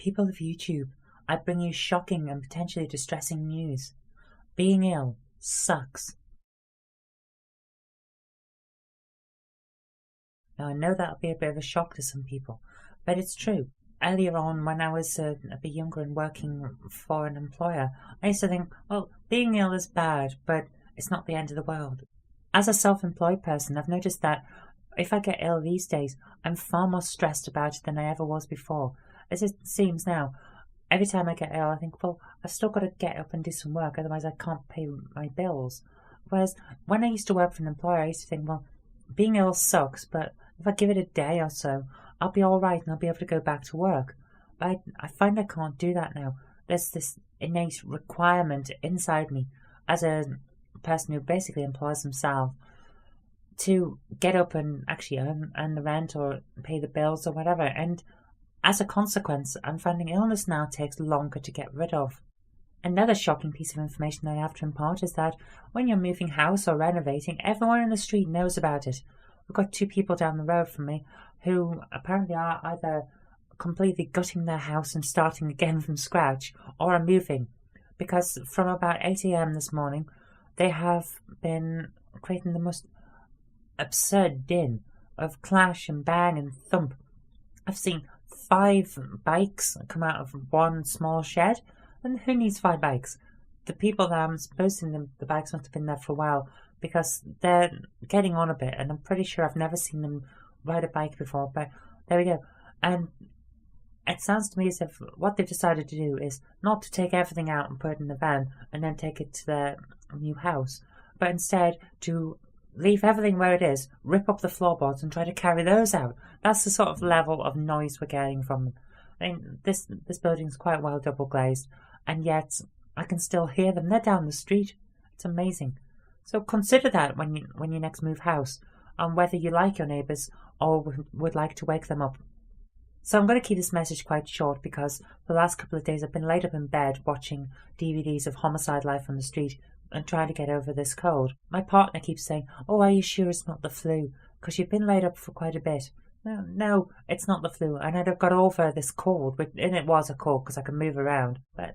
people of YouTube, I bring you shocking and potentially distressing news. Being ill sucks. Now I know that'll be a bit of a shock to some people, but it's true. Earlier on, when I was a bit younger and working for an employer, I used to think, well, being ill is bad, but it's not the end of the world. As a self-employed person, I've noticed that if I get ill these days, I'm far more stressed about it than I ever was before. As it seems now, every time I get ill, I think, well, I've still got to get up and do some work, otherwise I can't pay my bills. Whereas when I used to work for an employer, I used to think, well, being ill sucks, but if I give it a day or so, I'll be alright and I'll be able to go back to work. But I find I can't do that now. There's this innate requirement inside me as a person who basically employs himself to get up and actually earn the rent or pay the bills or whatever. And as a consequence, I'm finding illness now takes longer to get rid of. Another shocking piece of information I have to impart is that when you're moving house or renovating, everyone in the street knows about it. We've got two people down the road from me who apparently are either completely gutting their house and starting again from scratch or are moving, because from about 8 a.m. this morning they have been creating the most absurd din of clash and bang and thump. I've seen 5 bikes come out of one small shed, and who needs 5 bikes? The people that I'm supposing the bikes must have been there for a while, because they're getting on a bit, and I'm pretty sure I've never seen them ride a bike before, but there we go. And it sounds to me as if what they've decided to do is not to take everything out and put it in the van and then take it to their new house, but instead to leave everything where it is, rip up the floorboards and try to carry those out. That's the sort of level of noise we're getting from them. I mean, this building's quite well double glazed, and yet I can still hear them. They're down the street. It's amazing. So consider that when you next move house, on whether you like your neighbours or would like to wake them up. So I'm going to keep this message quite short, because for the last couple of days I've been laid up in bed watching DVDs of homicide life on the street and trying to get over this cold. My partner keeps saying, "Oh, are you sure it's not the flu? Because you've been laid up for quite a bit." No, it's not the flu. And I'd have got over this cold, and it was a cold because I can move around. But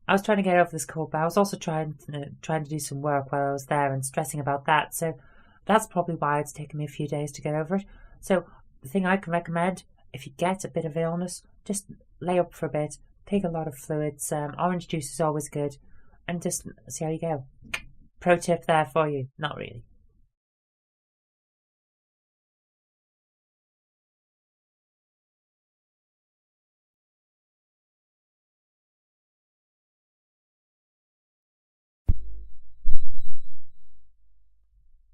I was trying to get over this cold, but I was also trying to do some work while I was there and stressing about that. So that's probably why it's taken me a few days to get over it. So the thing I can recommend, if you get a bit of illness, just lay up for a bit, take a lot of fluids. Orange juice is always good, and just see how you go. Pro tip there for you. Not really.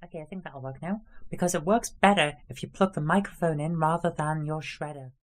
Okay, I think that'll work now, because it works better if you plug the microphone in rather than your shredder.